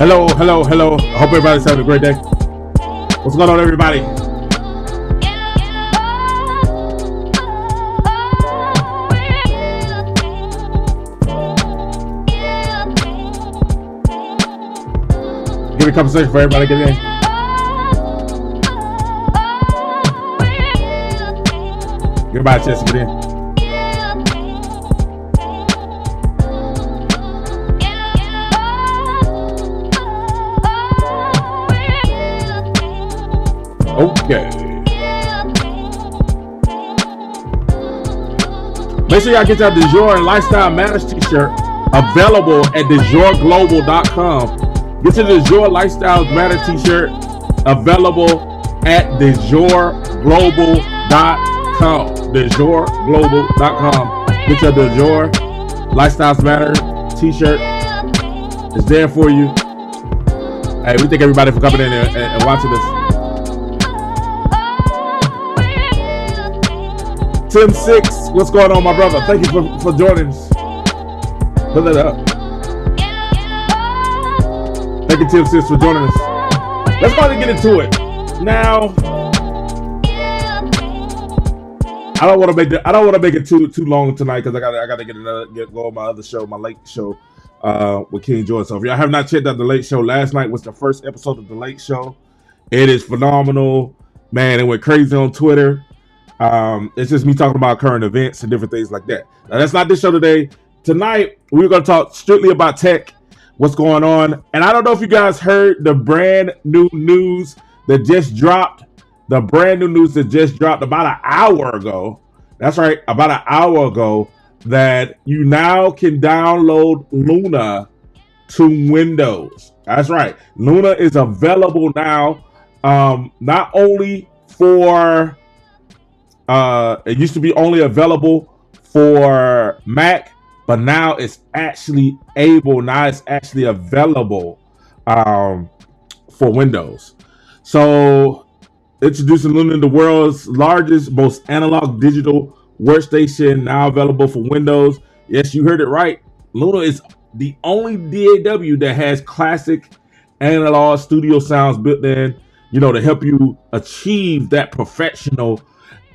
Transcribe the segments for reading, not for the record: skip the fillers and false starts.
Hello, hello, hello. I hope everybody's having a great day. What's going on, everybody? Give me a couple seconds for everybody to get in. Give everybody a chance to get in. Okay. Make sure y'all get that DAWs and Lifestyle Matters t-shirt available at DAWsglobal.com. Get your DAWs Lifestyle Matter t-shirt available at DAWsglobal.com. DAWsglobal.com. Get your DAWs Lifestyle Matter t-shirt. It's there for you. Hey, we thank everybody for coming in and watching this. Tim 6, what's going on, my brother? Thank you for joining us. Put that up. Thank you, Tim 6, for joining us. Let's go ahead and get into it. Now, I don't want to make it too long tonight because I gotta go on my other show, my late show, with King Jordan. So if y'all have not checked out the late show, last night was the first episode of the late show. It is phenomenal, man. It went crazy on Twitter. It's just me talking about current events and different things like that. Now, that's not this show today. Tonight, we're going to talk strictly about tech, what's going on. And I don't know if you guys heard the brand new news that just dropped. The brand new news that just dropped about an hour ago. That's right, about an hour ago, that you now can download Luna to Windows. That's right. Luna is available now, not only for... it used to be only available for Mac, but now it's actually available for Windows. So introducing Luna, the world's largest, most analog digital workstation, now available for Windows. Yes, you heard it right. Luna is the only DAW that has classic analog studio sounds built in, to help you achieve that professional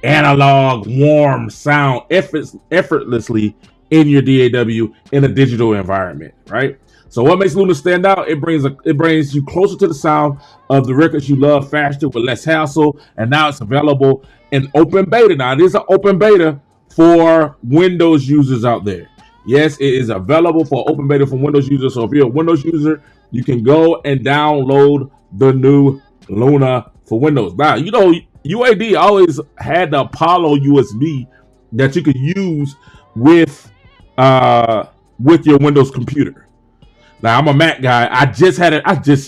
analog warm sound effortlessly in your DAW in a digital environment, right? So what makes Luna stand out? It brings you closer to the sound of the records you love, faster with less hassle, and now it's available in open beta. Now it is an open beta for Windows users out there. Yes, it is available for open beta for Windows users. So if you're a Windows user, you can go and download the new Luna for Windows. Now, UAD always had the Apollo USB that you could use with your Windows computer. Now, I'm a Mac guy. I just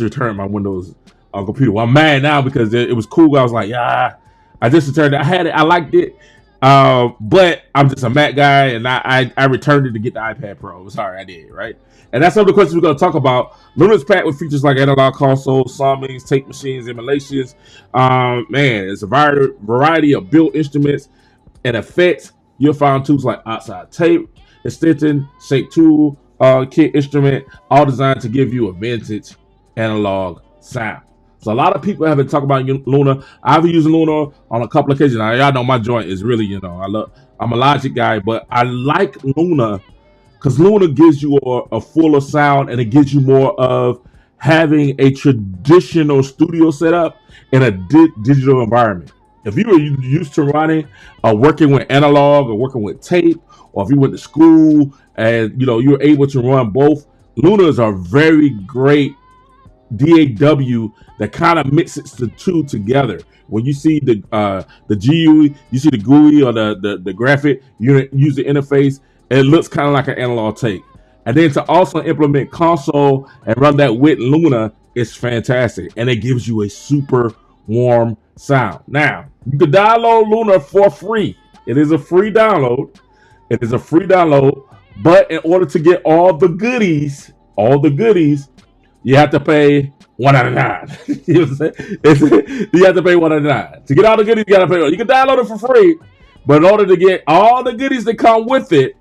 returned my Windows computer. Well, I'm mad now because it was cool. I was like, yeah, I just returned it. I had it. I liked it. But I'm just a Mac guy, and I returned it to get the iPad Pro. Sorry, I did, right? And that's some of the questions we're going to talk about. Luna's packed with features like analog consoles, summonings, tape machines, emulations. It's a variety of built instruments and effects. You'll find tools like outside tape, extension, shape tool, kit instrument, all designed to give you a vintage analog sound. So a lot of people have been talking about Luna. I've been using Luna on a couple of occasions. Now, y'all know my joint is really, I'm a Logic guy, but I like Luna because Luna gives you a fuller sound, and it gives you more of having a traditional studio setup in a digital environment. If you were used to running or working with analog or working with tape, or if you went to school and you're able to run both, Luna is a very great DAW that kind of mixes the two together. When you see the GUI, you see the GUI or the graphic user interface, it looks kind of like an analog tape. And then to also implement console and run that with Luna is fantastic, and it gives you a super warm sound. Now, you can download Luna for free. It is a free download. But in order to get all the goodies, you have to pay $199. You know what I'm saying? You have to pay $199 to get all the goodies. You gotta pay. You can download it for free, but in order to get all the goodies that come with it,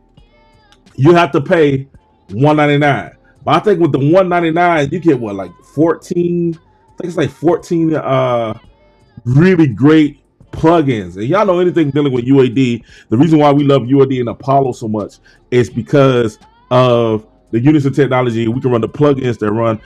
you have to pay $199. But I think with the 199, you get what, like 14? I think it's like 14 really great plugins. And y'all know anything dealing with UAD, the reason why we love UAD and Apollo so much is because of the unison technology. We can run the plugins that run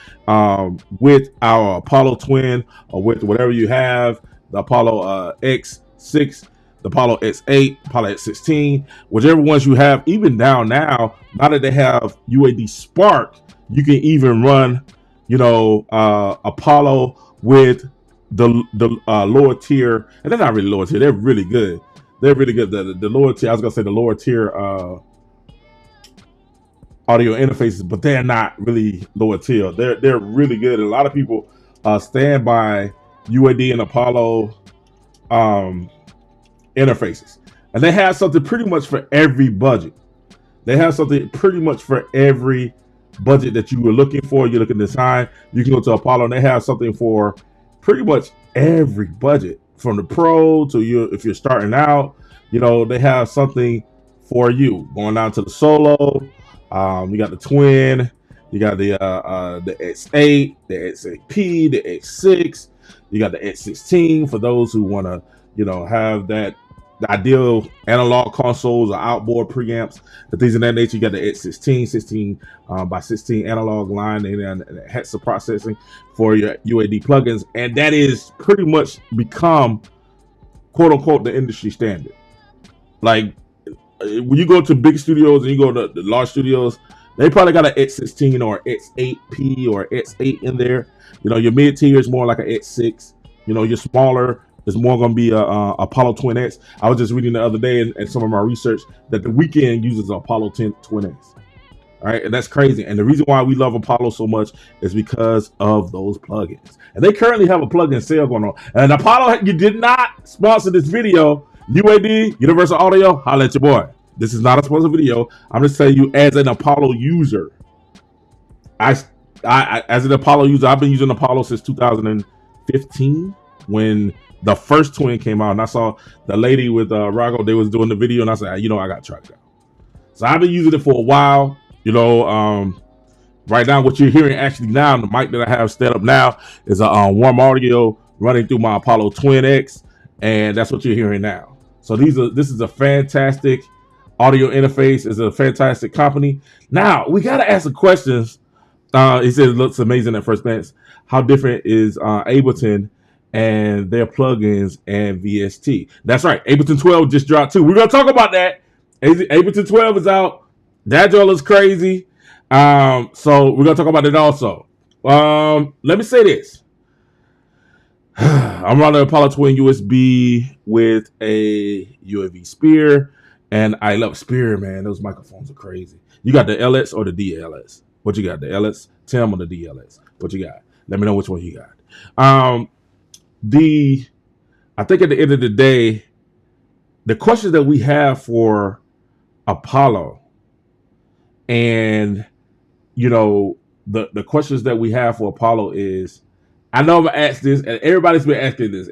with our Apollo twin or with whatever you have, the Apollo X6, the Apollo X8, Apollo X16, whichever ones you have. Even now that they have UAD Spark, you can even run, Apollo with the lower tier, and they're not really lower tier. They're really good. They're really good. The lower tier, I was gonna say the lower tier audio interfaces, but they're not really lower tier. They're really good. And a lot of people stand by UAD and Apollo interfaces, and they have something pretty much for every budget. They have something pretty much for every budget that you were looking for. You're looking to design, you can go to Apollo, and they have something for pretty much every budget, from the pro to you. If you're starting out, they have something for you. Going down to the solo, you got the twin, you got the X8, the X8P, the X6, you got the X16 for those who want to, have the ideal analog consoles or outboard preamps and things of that nature. You got the X16, 16 by 16 analog line and hexa processing for your UAD plugins, and that is pretty much become, quote unquote, the industry standard. Like when you go to big studios and you go to the large studios, they probably got an X16 or X8P or X8 in there. Your mid tier is more like an X6. Your smaller is more going to be a Apollo Twin X. I was just reading the other day in some of my research that the Weeknd uses Apollo Twin X. All right, and that's crazy. And the reason why we love Apollo so much is because of those plugins. And they currently have a plugin sale going on. And Apollo, you did not sponsor this video. UAD, Universal Audio, holla at your boy. This is not a sponsored video. I'm just telling you, as an Apollo user, I as an Apollo user, I've been using Apollo since 2015 when the first twin came out, and I saw the lady with Rago, they was doing the video, and I said, I got to try it out. So I've been using it for a while. Right now, what you're hearing actually now, the mic that I have set up now is a warm audio running through my Apollo Twin X, and that's what you're hearing now. So this is a fantastic audio interface. It's a fantastic company. Now we got to ask the questions. He said it looks amazing at first glance. How different is Ableton and their plugins and VST? That's right. Ableton 12 just dropped too. We're gonna talk about that. Ableton 12 is out. That drill is crazy. So we're gonna talk about it also. Let me say this. I'm running Apollo Twin USB with a UAV Spear, and I love Spear, man. Those microphones are crazy. You got the LS or the DLS? What you got? The LS? Tim or the DLS? What you got? Let me know which one you got. I think at the end of the day, the questions that we have for Apollo, and the questions that we have for Apollo is, I know I'm gonna ask this, and everybody's been asking this.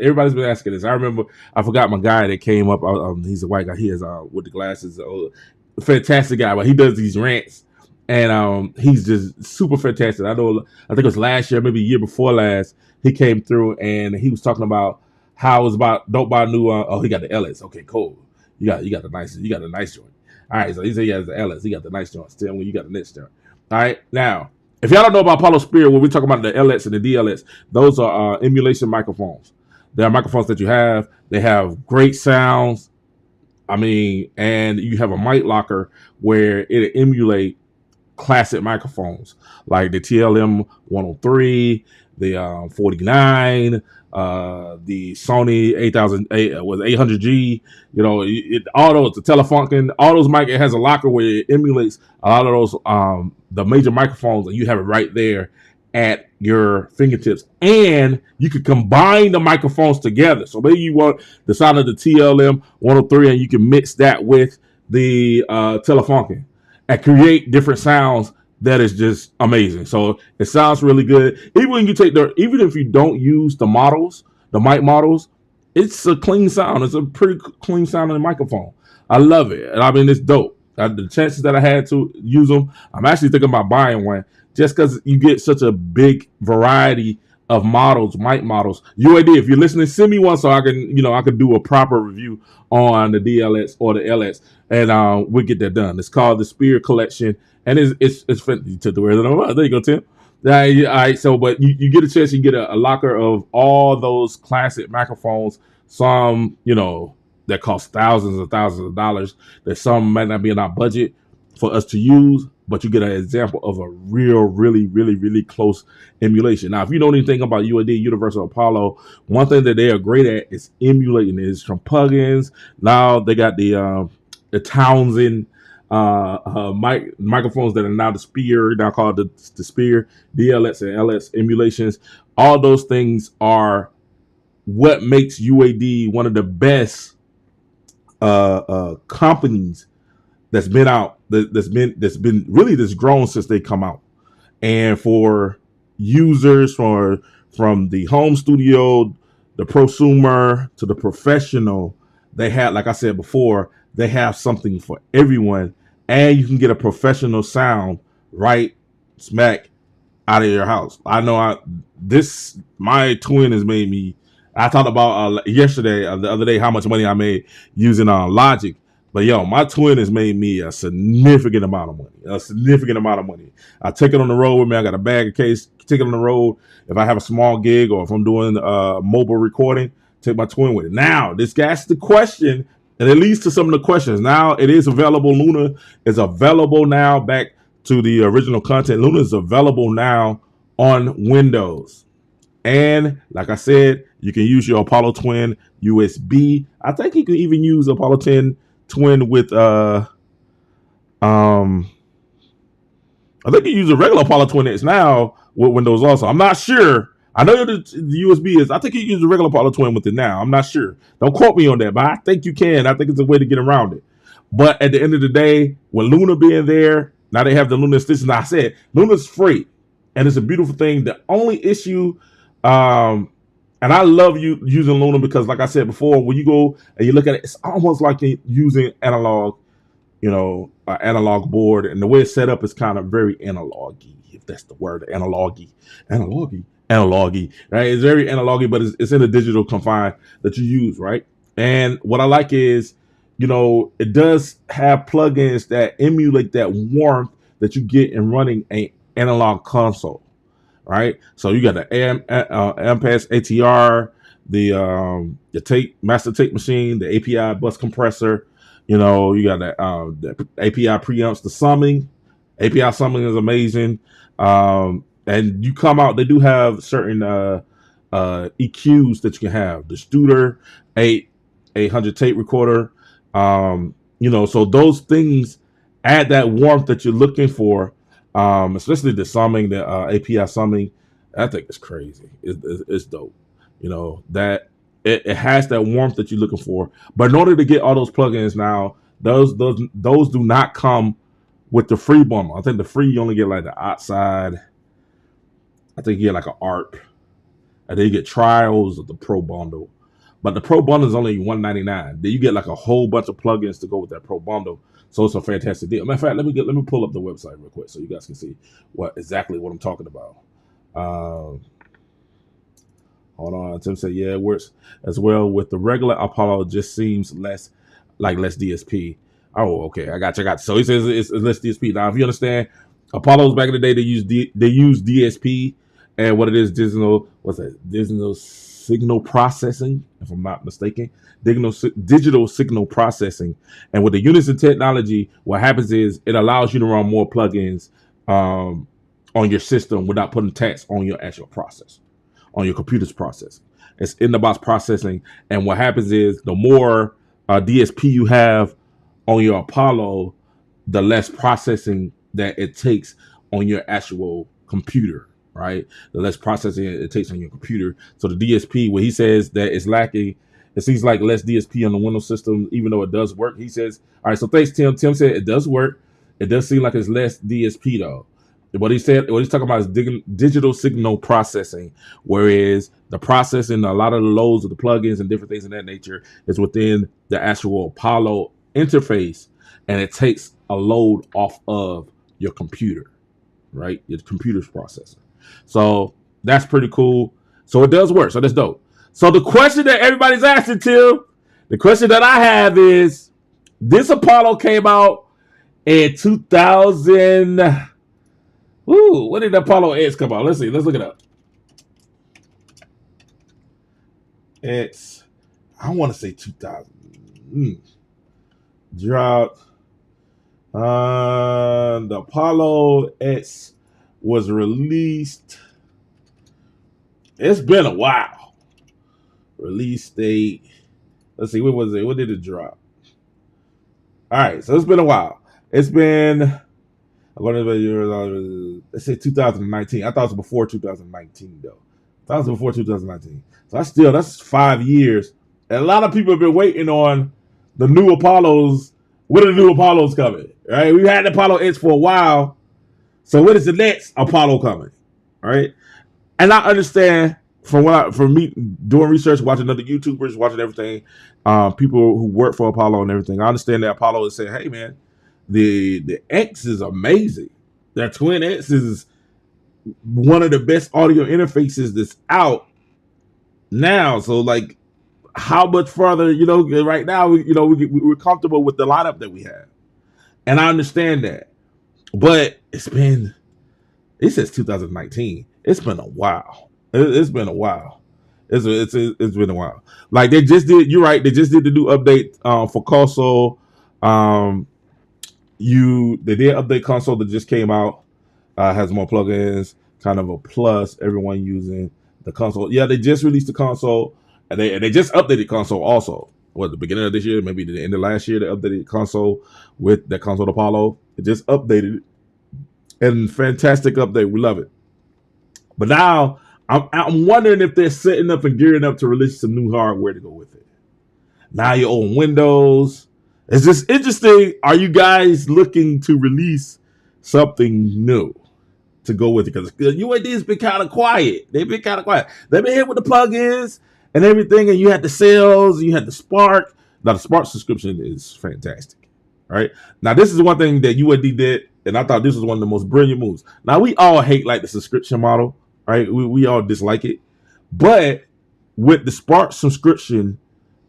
I remember, I forgot my guy that came up. He's a white guy. He is with the glasses, fantastic guy, but he does these rants, and he's just super fantastic. I think it was last year, maybe a year before last, he came through and he was talking about how it was about don't buy new. He got the LS. Okay, cool. You got the nice joint. All right, so he said he has the LS. He got the nice joints. Tell me you got the next joint. All right, now if y'all don't know about Apollo Spirit, when we talk about the LS and the DLS, those are emulation microphones. They are microphones that you have. They have great sounds. I mean, and you have a mic locker where it emulate classic microphones like the TLM 103, the 49, the Sony 800G, all those, the Telefunken, all those mic, it has a locker where it emulates a lot of those, the major microphones, and you have it right there at your fingertips, and you can combine the microphones together. So maybe you want the sound of the TLM 103 and you can mix that with the Telefunken and create different sounds that is just amazing. So it sounds really good. Even if you don't use the mic models, it's a clean sound. It's a pretty clean sounding microphone. I love it. And I mean, it's dope. The chances that I had to use them, I'm actually thinking about buying one just because you get such a big variety of models, mic models. UAD, if you're listening, send me one so I can, I could do a proper review on the DLX or the LX, and we'll get that done. It's called the Spear Collection, and it's to the word. There you go, Tim. All right, so but you get a chance, you get a locker of all those classic microphones. Some, that cost thousands and thousands of dollars. That some might not be in our budget for us to use, but you get an example of a really, really, really close emulation. Now, if you know anything about UAD, Universal Apollo, one thing that they are great at is emulating. Is from plugins. Now they got the Townsend microphones that are now the Spear, now called the Spear, DLX and LX emulations. All those things are what makes UAD one of the best companies that's been out, that's been really this grown since they come out. And for users, from the home studio, the prosumer to the professional, they have, like I said before, they have something for everyone, and you can get a professional sound right smack out of your house. I know my twin has made me. I talked about yesterday, the other day, how much money I made using Logic. But my twin has made me a significant amount of money. I take it on the road with me. I got a bag of case, take it on the road. If I have a small gig or if I'm doing mobile recording, take my twin with it. Now, this asks the question, and it leads to some of the questions. Now, it is available. Luna is available now. Back to the original content. Luna is available now on Windows. And like I said, you can use your Apollo Twin USB. I think you can even use Apollo 10 Twin with I think you use a regular Apollo Twin X now with Windows also. I'm not sure. I know the USB is. I think you can use a regular Apollo Twin with it now. I'm not sure. Don't quote me on that, but I think you can. I think it's a way to get around it. But at the end of the day, with Luna being there, now they have the Luna extension. I said Luna's free, and it's a beautiful thing. The only issue, and I love you using Luna because, like I said before, when you go and you look at it, it's almost like using analog, analog board, and the way it's set up is kind of very analog-y, if that's the word, analog-y, right? It's very analog-y, but it's in a digital confine that you use, right? And what I like is, it does have plugins that emulate that warmth that you get in running an analog console, right? So you got the Ampass ATR, the master tape machine, the API bus compressor. You got the API preamps, the summing. API summing is amazing. And you come out, they do have certain EQs that you can have. The Studer 800 tape recorder. So those things add that warmth that you're looking for, especially the summing, the API summing. I think it's crazy. It's dope. That it has that warmth that you're looking for. But in order to get all those plugins now, those do not come with the free bundle. I think the free, you only get like the outside. I think you get like an ARP, and then you get trials of the Pro bundle. But the Pro bundle is only $199. Then you get like a whole bunch of plugins to go with that Pro bundle. So it's a fantastic deal. Matter of fact, let me pull up the website real quick so you guys can see exactly what I'm talking about. Hold on. Tim said, yeah, it works as well with the regular Apollo. Just seems less DSP. Oh, okay. I got you. So he says it's less DSP. Now, if you understand, Apollos back in the day, they use DSP, and what it is, digital signal processing, if I'm not mistaken, digital signal processing. And with the Unison technology, what happens is it allows you to run more plugins on your system without putting tax on your actual process, on your computer's process. It's in the box processing. And what happens is the more DSP you have on your Apollo, the less processing that it takes on your actual computer. Right, the less processing it takes on your computer. So the DSP, where he says that it's lacking, it seems like less DSP on the Windows system, even though it does work. He says, all right, so thanks, Tim. Tim said it does work. It does seem like it's less DSP though. What he's talking about is digital signal processing, whereas the processing, a lot of the loads of the plugins and different things of that nature is within the actual Apollo interface, and it takes a load off of your computer. right? Your computer's processor. So that's pretty cool. So it does work. So that's dope. So the question that everybody's asking, Tim, the question that I have is, this Apollo came out in 2000. Ooh, when did the Apollo X come out? Let's see. Let's look it up. X. I want to say 2000. Dropped. The Apollo X was released. It's been a while. Release date. Let's see. What was it? What did it drop? All right. So it's been a while. It's been. Let's say 2019. I thought it was before 2019 though. That was before 2019. So that's 5 years. And a lot of people have been waiting on the new Apollos. When are the new Apollos coming? Right? We've had the Apollo X for a while. So when is the next Apollo coming? Right? And I understand from me doing research, watching other YouTubers, watching everything, people who work for Apollo and everything. I understand that Apollo is saying, hey man, the X is amazing. Their Twin X is one of the best audio interfaces that's out now. So like, how much further, right now, we're comfortable with the lineup that we have. And I understand that. But it says 2019. It's been a while. It's been a while. It's been a while. Like they just did, you're right, they just did the new update for console. They did update console that just came out. Has more plugins, kind of a plus. Everyone using the console. Yeah, they just released the console, and they just updated console also. What, the beginning of this year, maybe the end of last year, they updated console with that console Apollo. It just updated it, and fantastic update. We love it. But now I'm wondering if they're setting up and gearing up to release some new hardware to go with it. Now you're on Windows. It's just interesting. Are you guys looking to release something new to go with it? Because UAD has been kind of quiet. They've been kind of quiet. They've been hit with the plugins and everything, and you had the sales, you had the Spark. Now the Spark subscription is fantastic. Right? Now this is one thing that UAD did, and I thought this was one of the most brilliant moves. Now we all hate like the subscription model, right? We all dislike it. But with the Spark subscription,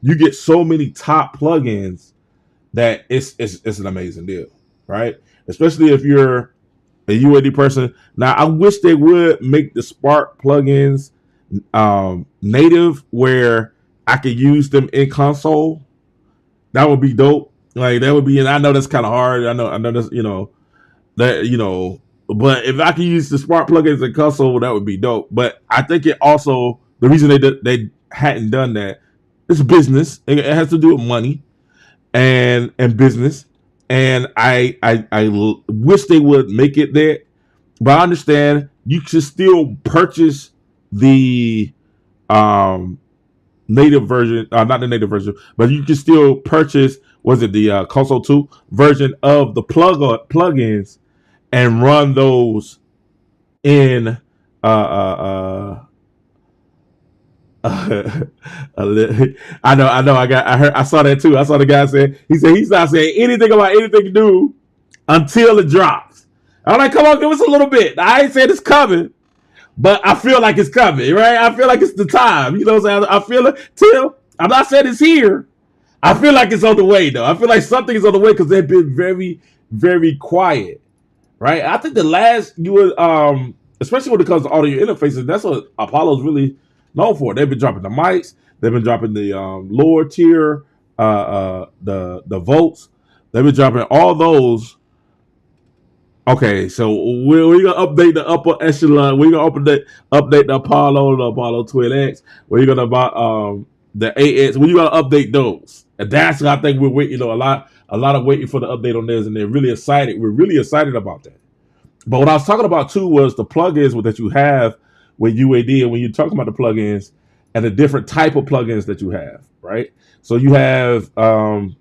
you get so many top plugins that it's an amazing deal, right? Especially if you're a UAD person. Now, I wish they would make the Spark plugins native, where I could use them in console. That would be dope. Like that would be, and I know that's kind of hard. I know that's but if I can use the Spark plugins in console, that would be dope. But I think it also, the reason they hadn't done that is business. It has to do with money and business. And I wish they would make it there. But I understand you should still purchase the native version, not the native version, but you can still purchase, the console 2 version of the plugins and run those in I know. I saw that too. I saw the guy say, he's not saying anything about anything new until it drops. I'm like, come on, give us a little bit. I ain't saying it's coming, but I feel like it's coming, right? I feel like it's the time. You know what I'm saying? I feel it. Tim, I'm not saying it's here. I feel like it's on the way, though. I feel like something is on the way because they've been very, very quiet, right? I think the last especially when it comes to audio interfaces, that's what Apollo's really known for. They've been dropping the mics. They've been dropping the lower tier, the volts. They've been dropping all those. Okay, so we're gonna update the upper echelon. We're gonna update the Apollo Twin X. We're gonna buy the AX. We're gonna update those. And that's what I think we're waiting on, a lot of waiting for the update on theirs, and they're really excited. We're really excited about that. But what I was talking about too was the plugins that you have with UAD, and when you're talking about the plugins and the different type of plugins that you have, right? So you have the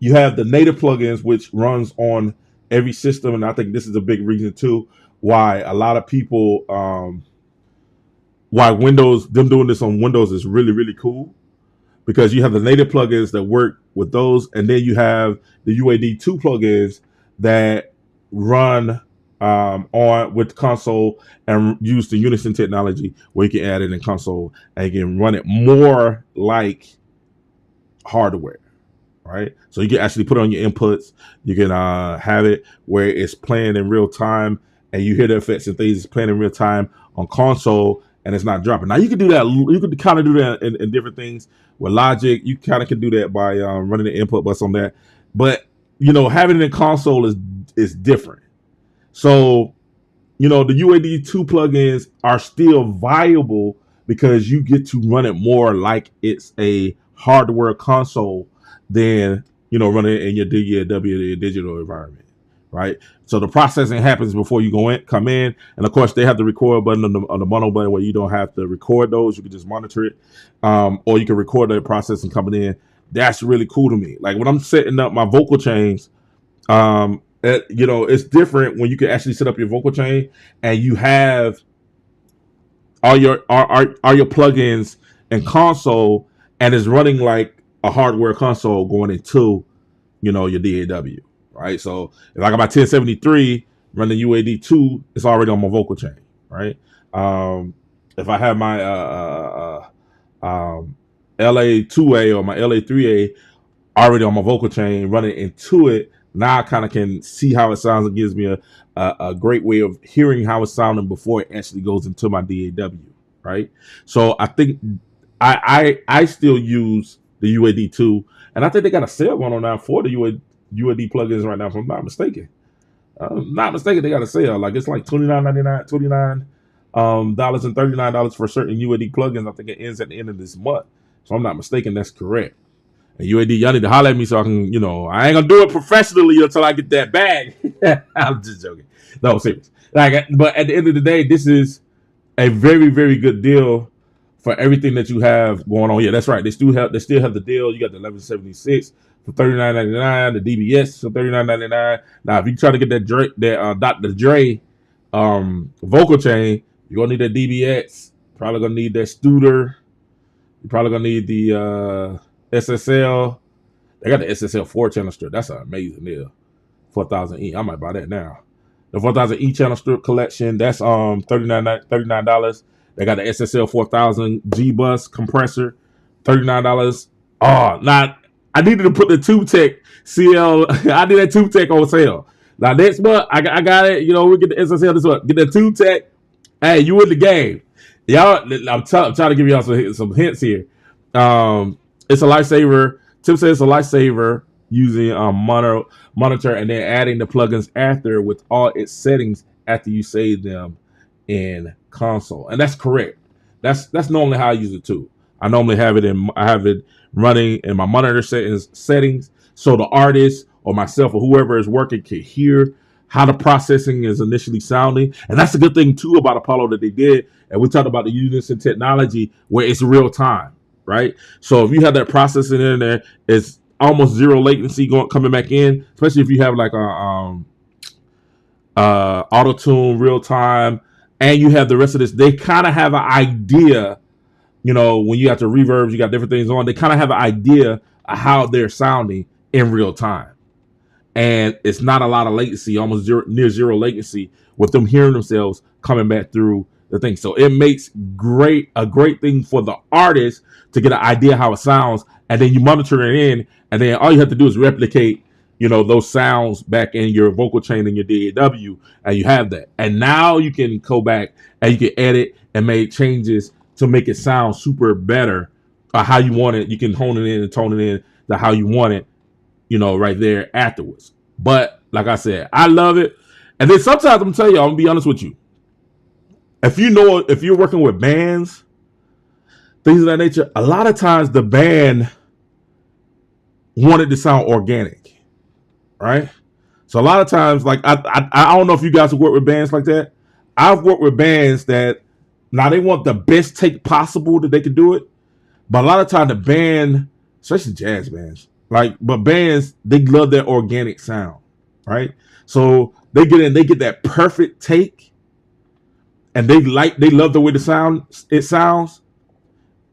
native plugins, which runs on every system, and I think this is a big reason too why a lot of people why them doing this on Windows is really, really cool, because you have the native plugins that work with those, and then you have the UAD 2 plugins that run on with console and use the Unison technology where you can add it in console and you can run it more like hardware, right? So you can actually put it on your inputs. You can have it where it's playing in real time and you hear the effects and things. It's playing in real time on console and it's not dropping. Now you can do that. You could kind of do that in different things with Logic. You kind of can do that by running the input bus on that. But having it in console is different. So the UAD 2 plugins are still viable because you get to run it more like it's a hardware console than running it in your DAW, your digital environment, right? So the processing happens before you come in, and of course they have the record button on the mono button where you don't have to record those; you can just monitor it, or you can record the processing coming in. That's really cool to me. Like when I'm setting up my vocal chains, it's different when you can actually set up your vocal chain and you have all your plugins and console, and it's running like a hardware console going into your DAW, right? So if I got my 1073 running UAD 2, it's already on my vocal chain, right? If I have my LA2A or my LA3A already on my vocal chain running into it, now I kind of can see how it sounds. It gives me a great way of hearing how it's sounding before it actually goes into my DAW, right? So I think I still use the UAD 2, and I think they got a sale going on now for the UAD plugins right now, if I'm not mistaken. They got a sale. Like it's like $29.99, dollars and $39 for certain UAD plugins. I think it ends at the end of this month. So I'm not mistaken, that's correct. And UAD, y'all need to holler at me so I can, I ain't gonna do it professionally until I get that bag. I'm just joking. No, serious. But at the end of the day, this is a very, very good deal for everything that you have going on. Yeah, that's right. They still have the deal. You got the 1176 for $39.99, the DBS for $39.99. Now, if you try to get that Dr. Dre vocal chain, you're gonna need that DBX. Probably gonna need that Studer. You're probably gonna need the SSL. They got the SSL 4-channel strip. That's an amazing deal. 4000E. I might buy that now. The 4000E channel strip collection, that's $39. They got the SSL 4000 G bus compressor, $39. Oh, now I needed to put the Tube Tech CL. I did that Tube Tech on sale. Now next month I got it. We get the SSL this month. Get the Tube Tech. Hey, you in the game, y'all? I'm trying to give y'all some hints here. It's a lifesaver. Tim says it's a lifesaver using monitor and then adding the plugins after with all its settings after you save them in console. And that's correct. That's normally how I use it too. I normally have it running in my monitor settings so the artist or myself or whoever is working can hear how the processing is initially sounding. And that's a good thing too about Apollo that they did. And we talked about the Unison technology where it's real time, right? So if you have that processing in there, it's almost zero latency coming back in, especially if you have like a auto tune real time, and you have the rest of this. They kind of have an idea, when you have to reverbs, you got different things on. They kind of have an idea of how they're sounding in real time, and it's not a lot of latency, almost near zero latency with them hearing themselves coming back through the thing. So it makes a great thing for the artist to get an idea how it sounds, and then you monitor it in, and then all you have to do is replicate, those sounds back in your vocal chain in your DAW, and you have that. And now you can go back and you can edit and make changes to make it sound super better, how you want it. You can hone it in and tone it in to how you want it, right there afterwards. But like I said, I love it. And then sometimes I'm gonna tell you, I'm gonna be honest with you. If you're working with bands, things of that nature, a lot of times the band wanted to sound organic, right? So a lot of times, like I don't know if you guys have worked with bands like that. I've worked with bands that now they want the best take possible that they can do it, but a lot of times the band, especially jazz bands, but bands, they love their organic sound, right? So they get that perfect take, and they love the way it sounds.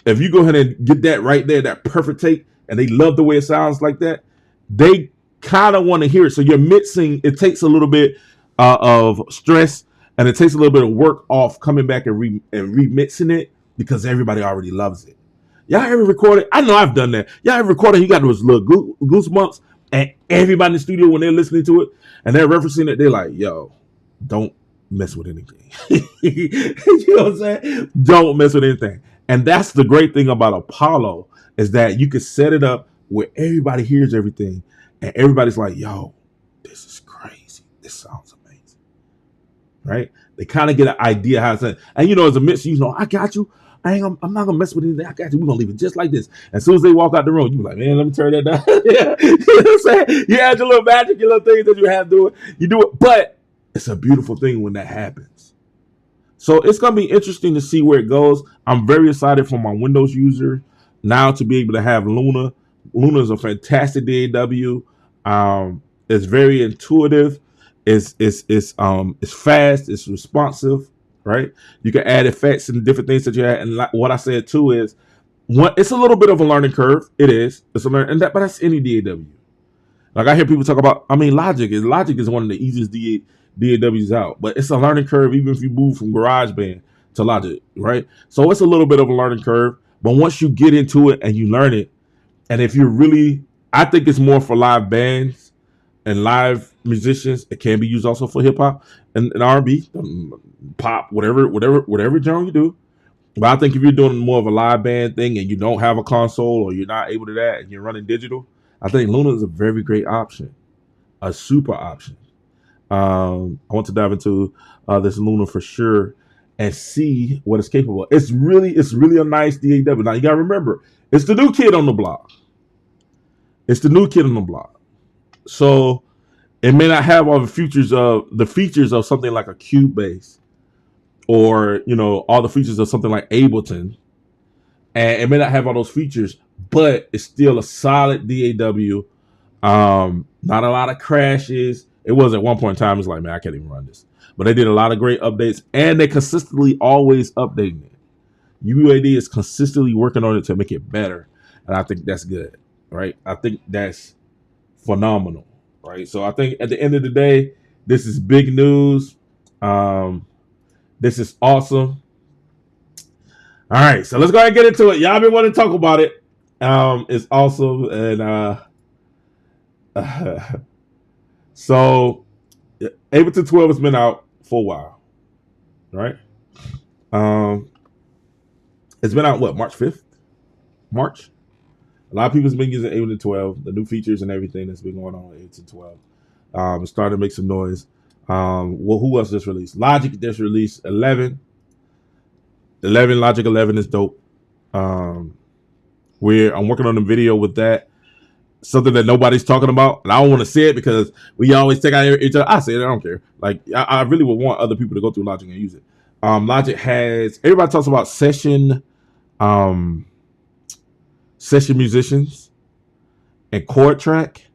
If you go ahead and get that right there, that perfect take, and they love the way it sounds like that, they kind of want to hear it. So you're mixing. It takes a little bit of stress, and it takes a little bit of work off coming back and remixing it because everybody already loves it. Y'all ever recorded? I know I've done that. Y'all ever recorded? You got those little goosebumps, and everybody in the studio when they're listening to it and they're referencing it, they're like, "Yo, don't mess with anything." You know what I'm saying? Don't mess with anything. And that's the great thing about Apollo is that you can set it up where everybody hears everything, and everybody's like, "Yo, this is crazy. This sounds amazing." Right? They kind of get an idea how it's done. And as a mixer, I got you. I'm not gonna mess with anything. I got you. We're gonna leave it just like this. As soon as they walk out the room, you be like, "Man, let me turn that down." Yeah. You know what I'm saying? You add your little magic, your little things that you have to do it. You do it, but it's a beautiful thing when that happens. So it's gonna be interesting to see where it goes. I'm very excited for my Windows user now to be able to have Luna. Luna is a fantastic DAW. It's very intuitive. It's fast. It's responsive. Right? You can add effects and different things that you add. And like what I said too is, it's a little bit of a learning curve. It is. It's a learning, but that's any DAW. Like I hear people talk about. I mean, Logic is one of the easiest DAWs out, but it's a learning curve even if you move from GarageBand to Logic, right? So it's a little bit of a learning curve. But once you get into it and you learn it, and if you're really, I think it's more for live bands and live musicians. It can be used also for hip hop and R&B, pop, whatever genre you do. But I think if you're doing more of a live band thing and you don't have a console or you're not able to that and you're running digital, I think Luna is a very great option, a super option. I want to dive into this Luna for sure and see what it's capable of. It's really a nice DAW. Now you gotta remember, it's the new kid on the block. It's the new kid on the block. So it may not have all the features of something like a Cubase or all the features of something like Ableton, and it may not have all those features, but it's still a solid DAW. Not a lot of crashes. It was at one point in time. It's like, man, I can't even run this. But they did a lot of great updates, and they consistently always updating it. UAD is consistently working on it to make it better, and I think that's good, right? I think that's phenomenal, right? So I think at the end of the day, this is big news. This is awesome. All right, so let's go ahead and get into it. Y'all been wanting to talk about it. It's awesome, and so Ableton 12 has been out for a while, right? It's been out March 5th? March? A lot of people's been using Ableton 12, the new features and everything that's been going on with Ableton 12. It's starting to make some noise. Who else just released? Logic just released 11. Logic 11 is dope. I'm working on a video with that. Something that nobody's talking about, and I don't want to say it because we always take out each other. I say it, I don't care. Like I really would want other people to go through Logic and use it. Logic has, everybody talks about session musicians and chord track,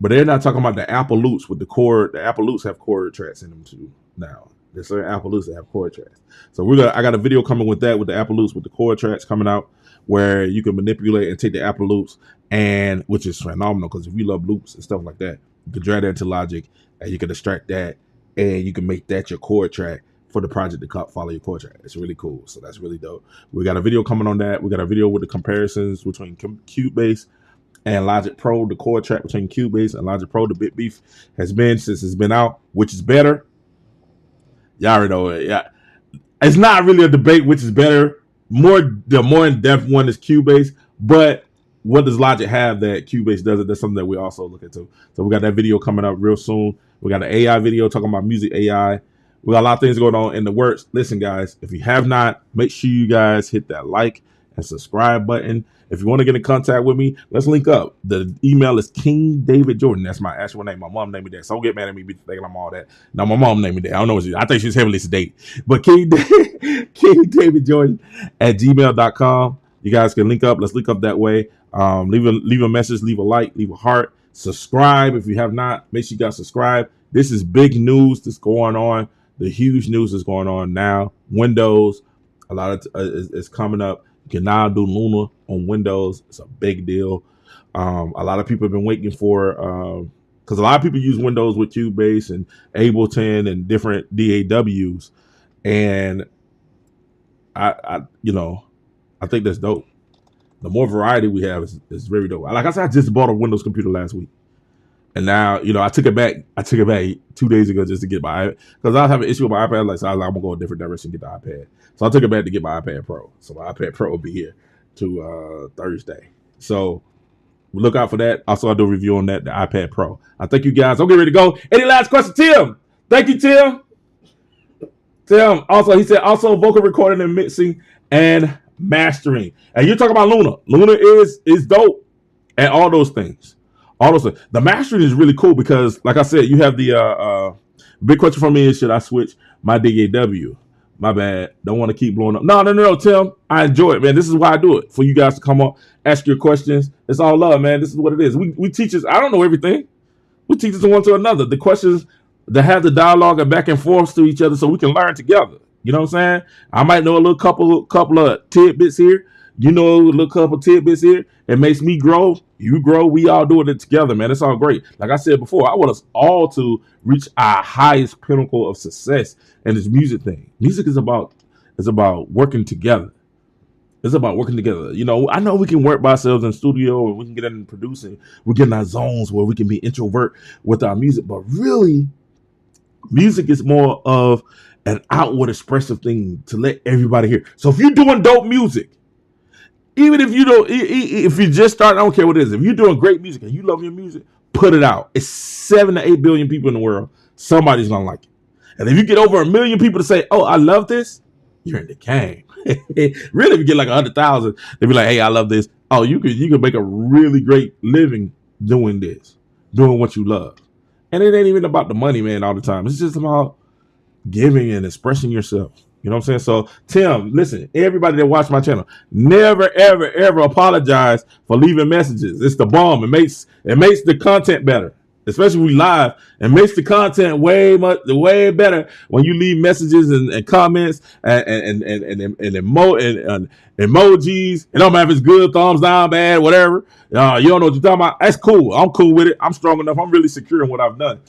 but they're not talking about the Apple loops with the chord. The Apple loops have chord tracks in them too now. There's certain Apple loops that have chord tracks. So I got a video coming with that, with the Apple loops with the chord tracks coming out, where you can manipulate and take the Apple loops, and which is phenomenal because if you love loops and stuff like that, you can drag that into Logic and you can extract that and you can make that your chord track for the project to follow your chord track. It's really cool. So that's really dope. We got a video coming on that. We got a video with the comparisons between Cubase and Logic Pro, the chord track between Cubase and Logic Pro. The big beef has been since it's been out, which is better. Y'all already know it. Yeah, it's not really a debate which is better. The more in-depth one is Cubase, but what does Logic have that Cubase doesn't? That's something that we also look into. So we got that video coming up real soon. We got an AI video talking about music AI. We got a lot of things going on in the works. Listen, guys, if you have not, make sure you guys hit that like and subscribe button. If you want to get in contact with me, let's link up. The email is kingdavidjordan. That's my actual name. My mom named me that. So don't get mad at me thinking I'm all that. No, my mom named me that. I don't know what I think she's heavily sedate. But kingdavidjordan at gmail.com. You guys can link up. Let's link up that way. Leave a message, leave a like, leave a heart. Subscribe if you have not. Make sure you guys subscribe. This is big news that's going on. The huge news is going on now. Windows, a lot of is coming up. You can now do Luna on Windows. It's a big deal. A lot of people have been waiting for because a lot of people use Windows with Cubase and Ableton and different DAWs, and I think that's dope. The more variety we have is very dope. Like I said, I just bought a Windows computer last week. And now, I took it back. I took it back 2 days ago just to get my iPad. Because I was having an issue with my iPad. So I was like, I'm going to go a different direction and get the iPad. So I took it back to get my iPad Pro. So my iPad Pro will be here to Thursday. So look out for that. Also, I'll do a review on that, the iPad Pro. I thank you guys. I'm getting ready to go. Any last question, Tim? Thank you, Tim. Tim, also, he said, also vocal recording and mixing and mastering. And you're talking about Luna. Luna is dope at all those things. All those things. The mastering is really cool because, like I said, you have the big question for me is, should I switch my DAW? My bad. Don't want to keep blowing up. No, Tim. I enjoy it, man. This is why I do it. For you guys to come up, ask your questions. It's all love, man. This is what it is. We teach us. I don't know everything. We teach us one to another. The questions to have the dialogue and back and forth to each other so we can learn together. You know what I'm saying? I might know a little couple of tidbits here. You know, a little couple tidbits here. It makes me grow. You grow. We all doing it together, man. It's all great. Like I said before, I want us all to reach our highest pinnacle of success in this music thing. Music is about working together. It's about working together. I know we can work by ourselves in the studio and we can get in producing. We're getting our zones where we can be introvert with our music, but really, music is more of an outward expressive thing to let everybody hear. So if you're doing dope music, even if you don't, if you just start, I don't care what it is. If you're doing great music and you love your music, put it out. It's 7 to 8 billion people in the world. Somebody's gonna like it. And if you get over 1 million people to say, "Oh, I love this," you're in the game. Really, if you get like 100,000, they'll be like, "Hey, I love this." Oh, you could make a really great living doing this, doing what you love. And it ain't even about the money, man, all the time. It's just about giving and expressing yourself. You know what I'm saying? So, Tim, listen, everybody that watch my channel, never, ever, ever apologize for leaving messages. It's the bomb. It makes the content better, especially when we live. It makes the content way better when you leave messages and comments and emojis. It don't matter if it's good, thumbs down, bad, whatever. You don't know what you're talking about. That's cool. I'm cool with it. I'm strong enough. I'm really secure in what I've done.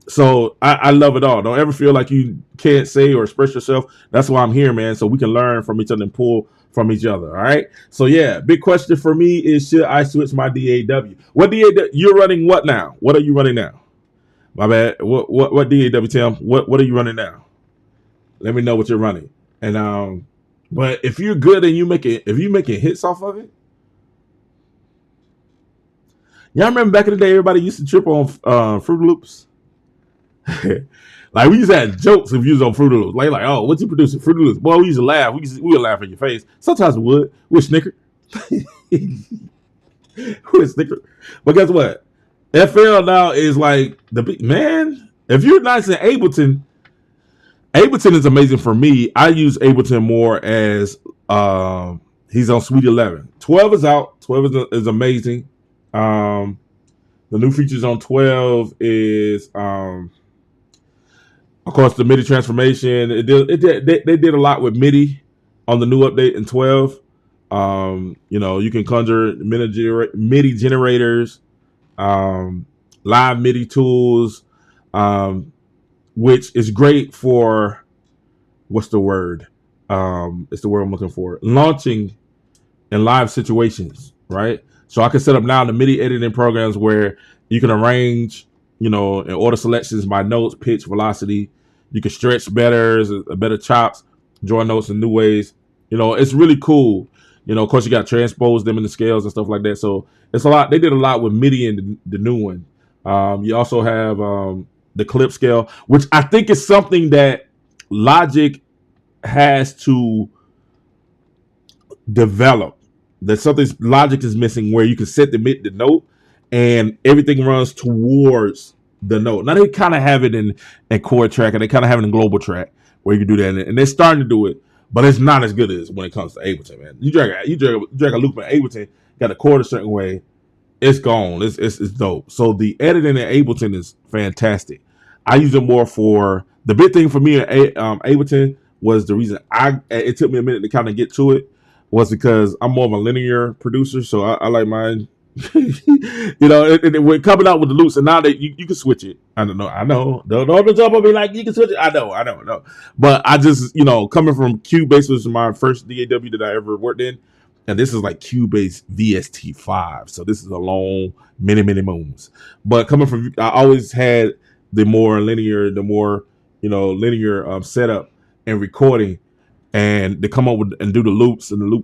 So I love it all. Don't ever feel like you can't say or express yourself. That's why I'm here, man. So we can learn from each other and pull from each other. All right. So yeah, big question for me is, should I switch my DAW? What DAW you're running? What now? What are you running now? My bad. What DAW, Tim? What are you running now? Let me know what you're running. And but if you're good and if you making hits off of it. Y'all remember back in the day, everybody used to trip on Fruit Loops. Like we used to have jokes if you was on Fruit Loops. Like, oh, what you producing? Fruit Loops. Boy, we used to laugh. We would laugh in your face. Sometimes we would. We'd snicker. We'd snicker. But guess what? FL now is like the big man. If you're nice in Ableton is amazing for me. I use Ableton more as he's on Suite 11. 12 is out. 12 is amazing. The new features on 12 is of course, the MIDI transformation. They did a lot with MIDI on the new update in 12. You can conjure MIDI generators, live MIDI tools, which is great for what's the word? It's the word I'm looking for. Launching in live situations, right? So I can set up now the MIDI editing programs where you can arrange, and order selections by notes, pitch, velocity. You can stretch better chops, join notes in new ways. It's really cool. Of course, you got to transpose them in the scales and stuff like that. So it's a lot. They did a lot with MIDI in the new one. You also have the clip scale, which I think is something that Logic has to develop. That something Logic is missing, where you can set the note and everything runs towards the note. Now they kind of have it in chord track, and they kind of have it in global track where you can do that, and they're starting to do it, but it's not as good as when it comes to Ableton, man. You drag a loop in Ableton, got a chord a certain way, it's gone. It's dope. So the editing in Ableton is fantastic. I use it more for the big thing for me in Ableton was the reason it took me a minute to kind of get to it was because I'm more of a linear producer, so I like mine You know, we're coming out with the loops, and now that you can switch it. I don't know. I know. Don't jump on me like you can switch it. I know. But I just, coming from Cubase, was my first DAW that I ever worked in, and this is like Cubase VST5. So this is a long, many moons. But coming from, I always had the more linear setup and recording, and to come up with and do the loops and the loop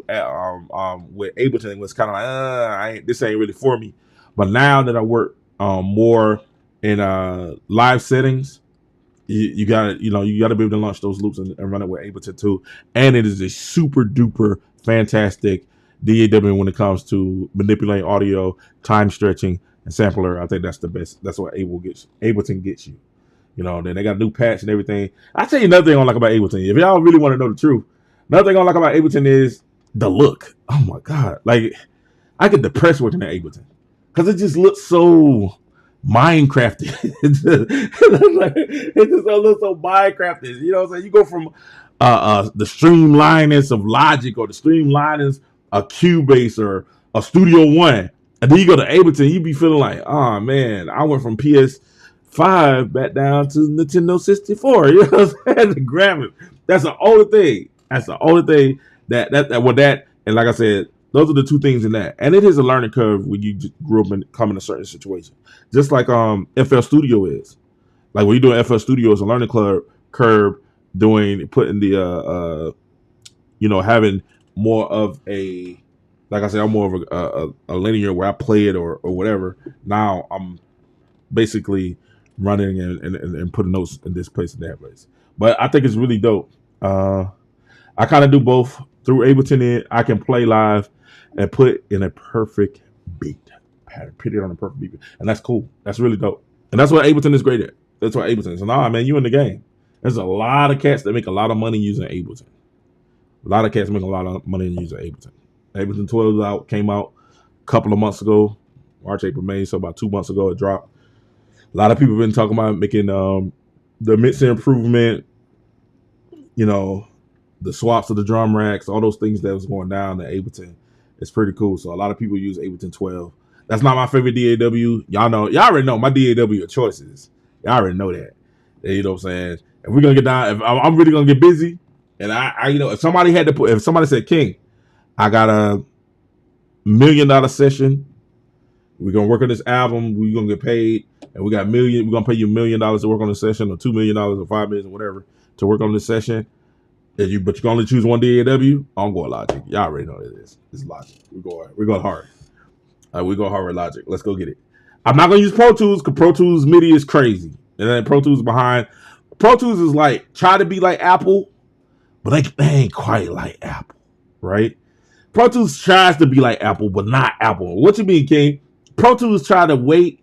with Ableton was kind of like this ain't really for me. But now that I work more in live settings, you gotta you gotta be able to launch those loops and run it with Ableton too. And it is a super duper fantastic DAW when it comes to manipulating audio, time stretching, and sampler. I think that's the best. That's what Ableton gets you. Then they got a new patch and everything. I tell you another thing I like about Ableton. If y'all really want to know the truth, another thing I like about Ableton is the look. Oh my god! Like I get depressed working at Ableton because it just looks so Minecrafted. It just looks so Minecrafted. You know what I'm saying? You go from the streamliness of Logic or the streamliness of Cubase or a Studio One, and then you go to Ableton, you be feeling like, oh man, I went from PS5 back down to Nintendo 64. You know what I'm saying? The graphics. That's the only thing. That's the only thing that and like I said, those are the two things in that. And it is a learning curve when you grew up and come in a certain situation. Just like FL Studio is. Like when you're doing FL Studio, it's a learning curve putting the having more of a, like I said, I'm more of a linear where I play it or whatever. Now I'm basically running and putting notes in this place and that place. But I think it's really dope. I kind of do both through Ableton. I can play live and put in a perfect beat pattern, put it on a perfect beat, and that's cool. That's really dope, and that's what Ableton is great at. That's what Ableton is. So nah, man, you in the game. There's a lot of cats that make a lot of money using Ableton. A lot of cats make a lot of money using Ableton. Ableton 12 came out a couple of months ago, March, April, May. So about 2 months ago, it dropped. A lot of people have been talking about making the mixing improvement, the swaps of the drum racks, all those things that was going down in Ableton. It's pretty cool. So a lot of people use Ableton 12. That's not my favorite DAW. Y'all already know my DAW are choices. Y'all already know that. You know what I'm saying? If we're gonna get down, if I'm really gonna get busy, and I if somebody said, King, I got a $1 million session. We're gonna work on this album. We're gonna get paid, and we're gonna pay you $1 million to work on the session, or $2 million, or $5 million, or whatever, to work on this session. But you can only choose one DAW. I'm going Logic. Y'all already know what it is. It's Logic. We're going hard. We go hard with Logic. Let's go get it. I'm not gonna use Pro Tools because Pro Tools MIDI is crazy, and then Pro Tools is like try to be like Apple, but they ain't quite like Apple, right? Pro Tools tries to be like Apple, but not Apple. What you mean, King? Pro Tools try to wait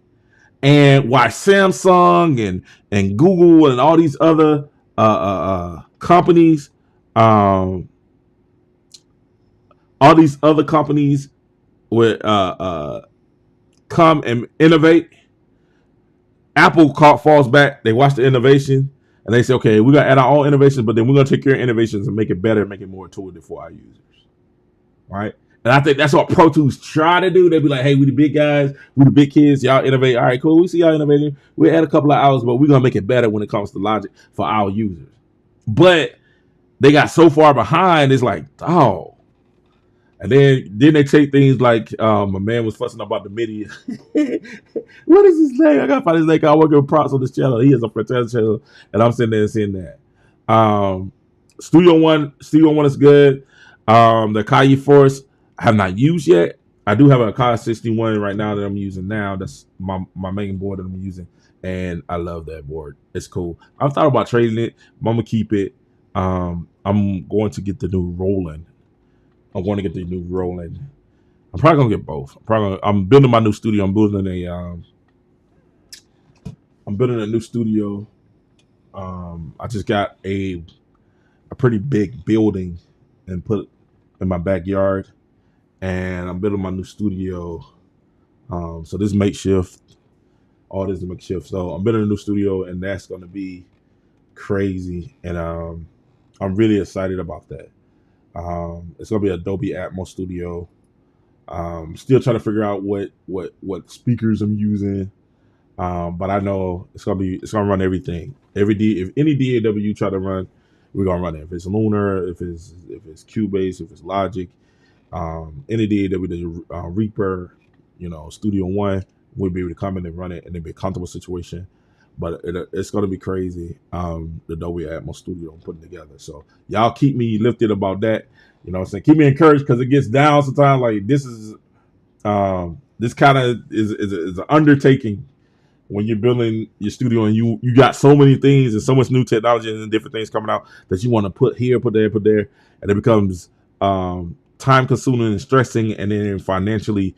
and watch Samsung and Google and all these other companies. All these other companies would come and innovate. Apple falls back. They watch the innovation and they say, okay, we're going to add our own innovations, but then we're going to take your innovations and make it better, make it more intuitive for our users. Right? And I think that's what Pro Tools try to do. They be like, hey, we the big guys, we the big kids, y'all innovate. All right, cool. We see y'all innovating. We add a couple of hours, but we're going to make it better when it comes to Logic for our users. But they got so far behind, it's like, oh. And then they take things like my man was fussing about the MIDI. What is his name? I gotta find his name. I work with props on this channel. He has a fantastic channel, and I'm sitting there and seeing that. Studio One is good. The Akai Force I have not used yet. I do have a Akai 61 right now that I'm using now. That's my main board that I'm using, and I love that board. It's cool. I've thought about trading it, but I'm gonna keep it. I'm going to get the new Roland. I'm probably gonna get both. I'm building my new studio. I'm building a new studio. I just got a pretty big building and put in my backyard, and I'm building my new studio. So this makeshift, all this is makeshift. So I'm building a new studio, and that's gonna be crazy. And I'm really excited about that. It's gonna be Adobe Atmos Studio. Still trying to figure out what speakers I'm using. But I know it's gonna run everything. If any DAW you try to run, we're gonna run it. If it's Lunar, if it's Cubase, if it's Logic, any DAW that Reaper, Studio One, we'll be able to come in and run it, and it'll be a comfortable situation. But it's gonna be crazy. The Dolby Atmos Studio I'm putting together. So y'all keep me lifted about that. You know what I'm saying? Keep me encouraged, because it gets down sometimes. Like this kind of is an undertaking when you're building your studio, and you got so many things and so much new technology and different things coming out that you want to put here, put there, and it becomes time consuming and stressing, and then financially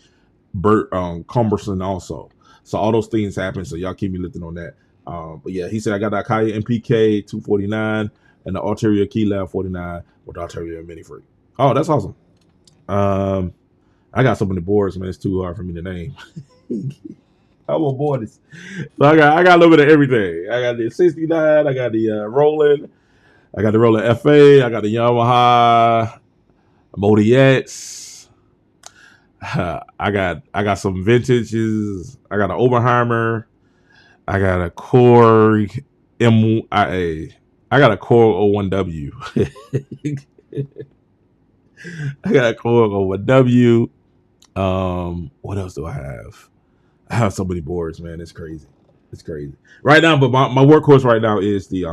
cumbersome also. So all those things happen. So y'all keep me lifted on that. But yeah, he said I got the Akai MPK 249 and the Arteria Keylab 49 with the Arteria Mini Freak. Oh, that's awesome. I got so many boards, man. It's too hard for me to name. I'm on boards. So I got a little bit of everything. I got the 69. I got the Roland. I got the Roland FA. I got the Yamaha Modi X. I got some vintages. I got an Oberheimer. I got a Core MIA. I got a Core 01W. I got a Core 01W. What else do I have? I have so many boards, man. It's crazy. It's crazy right now. But my workhorse right now is the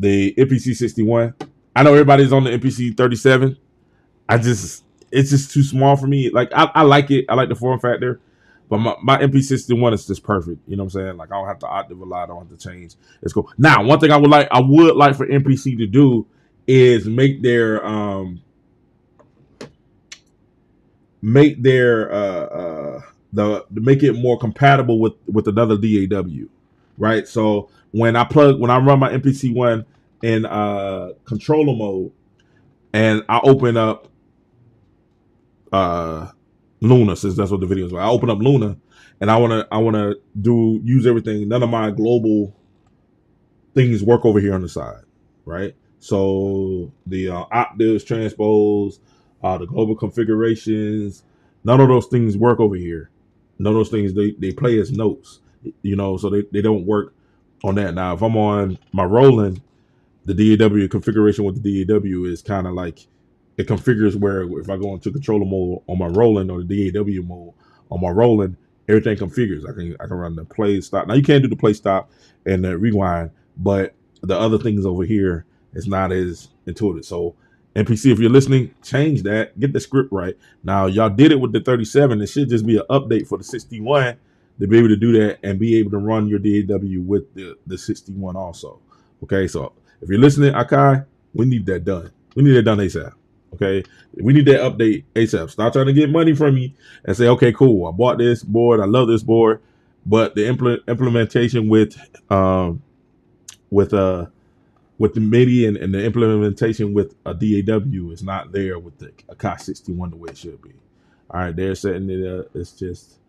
MPC 61. I know everybody's on the MPC 37. It's just too small for me. Like I like it. I like the form factor, but my MPC 61 is just perfect. You know what I'm saying? Like I don't have to octave a lot. I don't have to change. It's cool. Now, one thing I would like for MPC to do is make their make it more compatible with another DAW, right? So when I run my MPC one in controller mode, and I open up Luna, since that's what the video is about. I open up Luna, and I wanna use everything. None of my global things work over here on the side, right? So the octaves, transpose, the global configurations, none of those things work over here. None of those things they play as notes, so they don't work on that. Now, if I'm on my Roland, the DAW configuration with the DAW is kind of like, it configures where if I go into controller mode on my Roland or the DAW mode on my Roland, everything configures. I can run the play stop. Now you can't do the play stop and the rewind, but the other things over here is not as intuitive. So MPC, if you're listening, change that. Get the script right. Now y'all did it with the 37. It should just be an update for the 61 to be able to do that and be able to run your DAW with the 61 also. Okay, so if you're listening, Akai, we need that done. We need that done ASAP. Okay, we need that update ASAP. Stop trying to get money from me and say, okay, cool, I bought this board, I love this board, but the implementation with the MIDI and the implementation with a DAW is not there with the Akai 61 the way it should be. All right, they're setting it up. It's just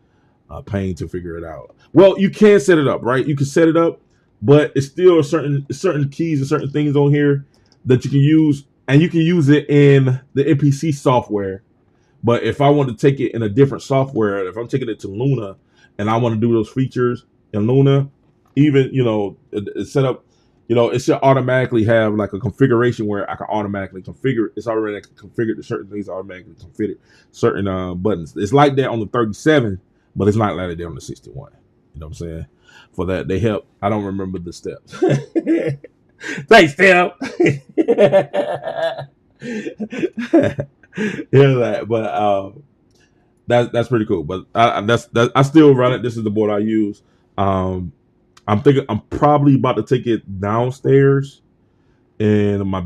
a pain to figure it out. Well, you can set it up, right? You can set it up, but it's still certain keys and certain things on here that you can use, and you can use it in the MPC software. But if I want to take it in a different software, if I'm taking it to Luna and I want to do those features in Luna, even, it's set up, it should automatically have like a configuration where I can automatically configure. It's already configured to certain things, automatically configured certain buttons. It's like that on the 37, but it's not like that on the 61. You know what I'm saying? For that, they help. I don't remember the steps. Thanks, Tim. But that's pretty cool. But I still run it. This is the board I use. I'm thinking I'm probably about to take it downstairs in my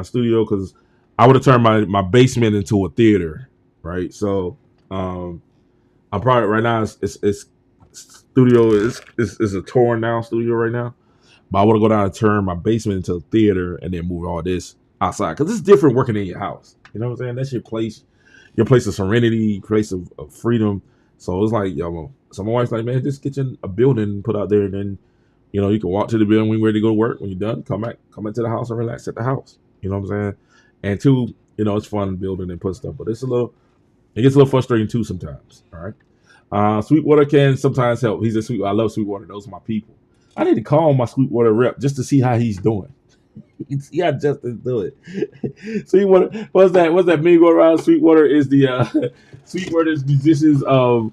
studio, because I would have turned my basement into a theater, right? So I'm probably right now it's studio is a torn down studio right now. But I want to go down and turn my basement into a theater and then move all this outside, because it's different working in your house. You know what I'm saying? That's your place of serenity, place of freedom. So it's like, so my wife's like, man, just get you a building put out there, and then, you can walk to the building when you're ready to go to work. When you're done, come into the house and relax at the house. You know what I'm saying? And two, it's fun building and put stuff, but it's a little It gets a little frustrating too sometimes. All right. Sweetwater can sometimes help. He's a sweet. I love Sweetwater. Those are my people. I need to call my Sweetwater rep just to see how he's doing. See how Justin's doing. Sweetwater. What's that meme going around? Sweetwater is the Sweetwater's musicians of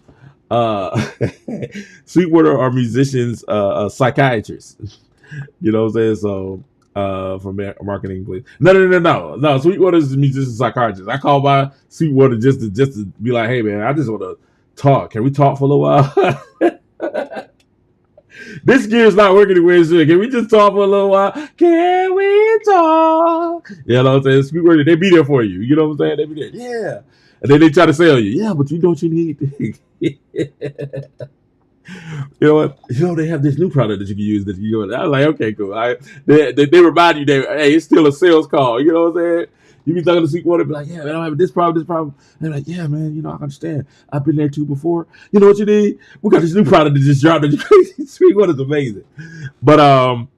Sweetwater are musicians psychiatrists. You know what I'm saying? So for marketing, please. No. Sweetwater's musician psychiatrist. I call my Sweetwater just to be like, hey man, I just want to talk. Can we talk for a little while? This gear is not working the way it should. Can we just talk for a little while? Can we talk? You know what I'm saying? Sweetwater, they be there for you. You know what I'm saying? They be there. Yeah. And then they try to sell you. Yeah, but you know what you need. You know what? You know they have this new product that you can use. That you go. I was like, okay, cool. They remind you that hey, it's still a sales call. You know what I'm saying? You be talking to Sweetwater, be like, yeah, man, I'm having this problem. And they're like, yeah, man, you know, I understand. I've been there too before. You know what you need? We got this new product that just dropped. Sweetwater's amazing. But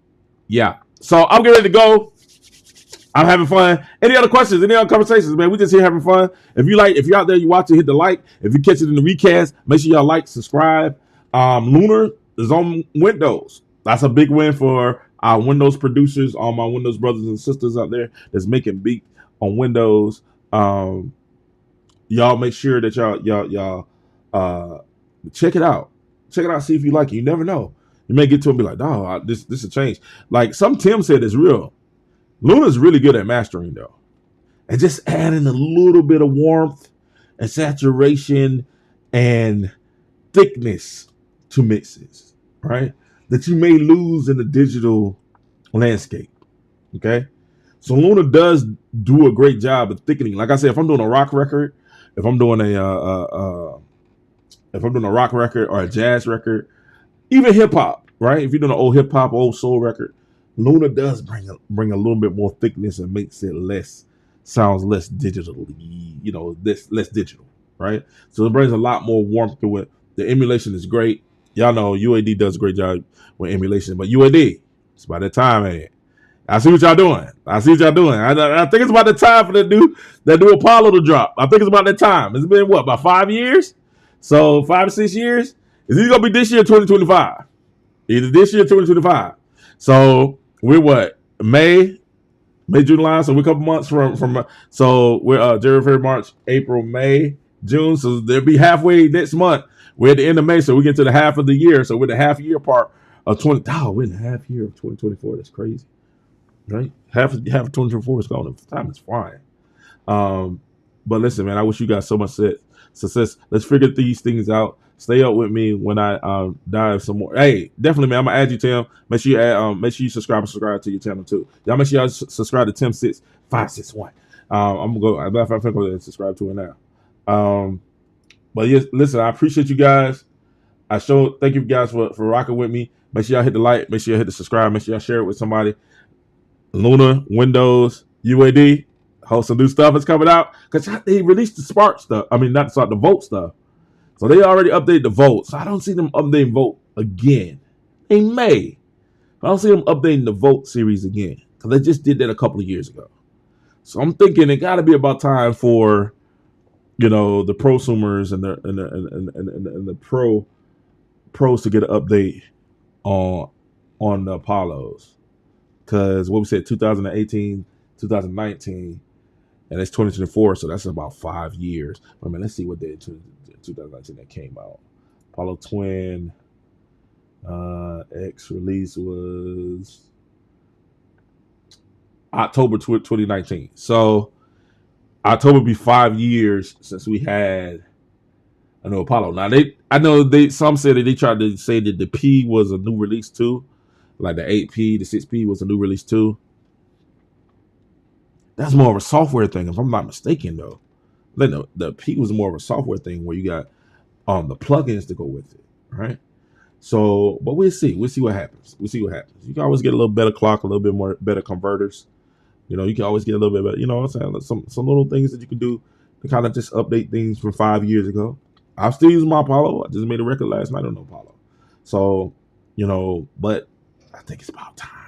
yeah. So I'm getting ready to go. I'm having fun. Any other questions? Any other conversations, man? We just here having fun. If you're out there, you watch it, hit the like. If you catch it in the recast, make sure y'all like, subscribe. Luna is on Windows. That's a big win for our Windows producers, all my Windows brothers and sisters out there that's making beat on Windows. Y'all make sure that y'all check it out. Check it out. See if you like it. You never know. You may get to it and be like, oh, this will change. Like some Tim said is real. Luna's really good at mastering though. And just adding a little bit of warmth and saturation and thickness to mixes, right? That you may lose in the digital landscape. Okay. So Luna does do a great job of thickening. Like I said, if I'm doing a rock record, if I'm doing a rock record or a jazz record, even hip hop, right? If you're doing an old hip hop, old soul record, Luna does bring a little bit more thickness and makes it sounds less digitally, you know, less digital, right? So it brings a lot more warmth to it. The emulation is great. Y'all know UAD does a great job with emulation, but UAD, it's about that time, man. I see what y'all doing. I think it's about the time for that new Apollo to drop. I think it's about that time. It's been what, about 5 years? So 5 to 6 years? Is it gonna be this year, 2025? Either this year, 2025. So we're what? May, June, July. So we're a couple months from. So we're January, February, March, April, May, June. So they'll be halfway next month. We're at the end of May, so we get to the half of the year. So we're the half year part of 20. Oh, we're in the half year of 2024. That's crazy, right? Half of 2024 is gone. Time is flying. But listen, man, I wish you guys so much success. Let's figure these things out. Stay up with me when I dive some more. Hey, definitely, man. I'm gonna add you, Tim. Make sure you subscribe to your channel too. Y'all make sure y'all subscribe to Tim6561. I'm gonna go. I think I'm subscribe to it now. But yes, listen, I appreciate you guys. Thank you guys for rocking with me. Make sure y'all hit the like. Make sure y'all hit the subscribe. Make sure y'all share it with somebody. Luna, Windows, UAD. Hope some new stuff is coming out because they released the Spark stuff. I mean, not the Spark, the Volt stuff. So they already updated the Volt. So I don't see them updating Volt again. They may. I don't see them updating the Volt series again because they just did that a couple of years ago. So I'm thinking it got to be about time for, you know, the prosumers and the pros to get an update on the Apollos. Because what we said, 2018, 2019, and it's 2024, so that's about 5 years. I mean, let's see what they 2019 that came out. Apollo Twin X release was October 2019. So October will be 5 years since we had a new Apollo. Now some said that they tried to say that the P was a new release too, like the 8P, the 6P was a new release too. That's more of a software thing, if I'm not mistaken, though. The P was more of a software thing where you got the plugins to go with it, right? So, but we'll see. We'll see what happens. You can always get a little better clock, a little bit more better converters. You know, you can always get a little bit better. You know what I'm saying? Some little things that you can do to kind of just update things from 5 years ago. I'm still using my Apollo. I just made a record last night on the Apollo. So, you know, but I think it's about time.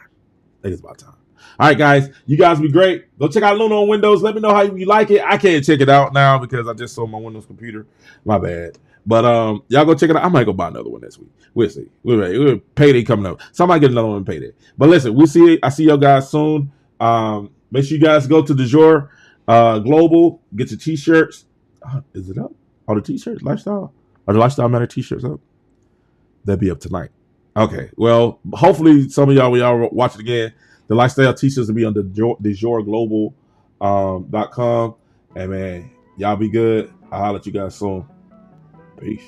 All right, guys, you guys be great. Go check out Luna on Windows. Let me know how you like it. I can't check it out now because I just sold my Windows computer. My bad. But y'all go check it out. I might go buy another one next week. We'll see. We're payday coming up. Somebody get another one payday. But listen, we'll see. I see y'all guys soon. Make sure you guys go to DAWs Global. Get your t-shirts. Is it up? All the t-shirts, lifestyle. Are the Lifestyle Matter t-shirts up? They'll be up tonight. Okay. Well, hopefully some of y'all, when y'all watch it again, the lifestyle t-shirts will be on the DAWsglobal.com. And man, y'all be good. I'll holler at you guys soon. Peace.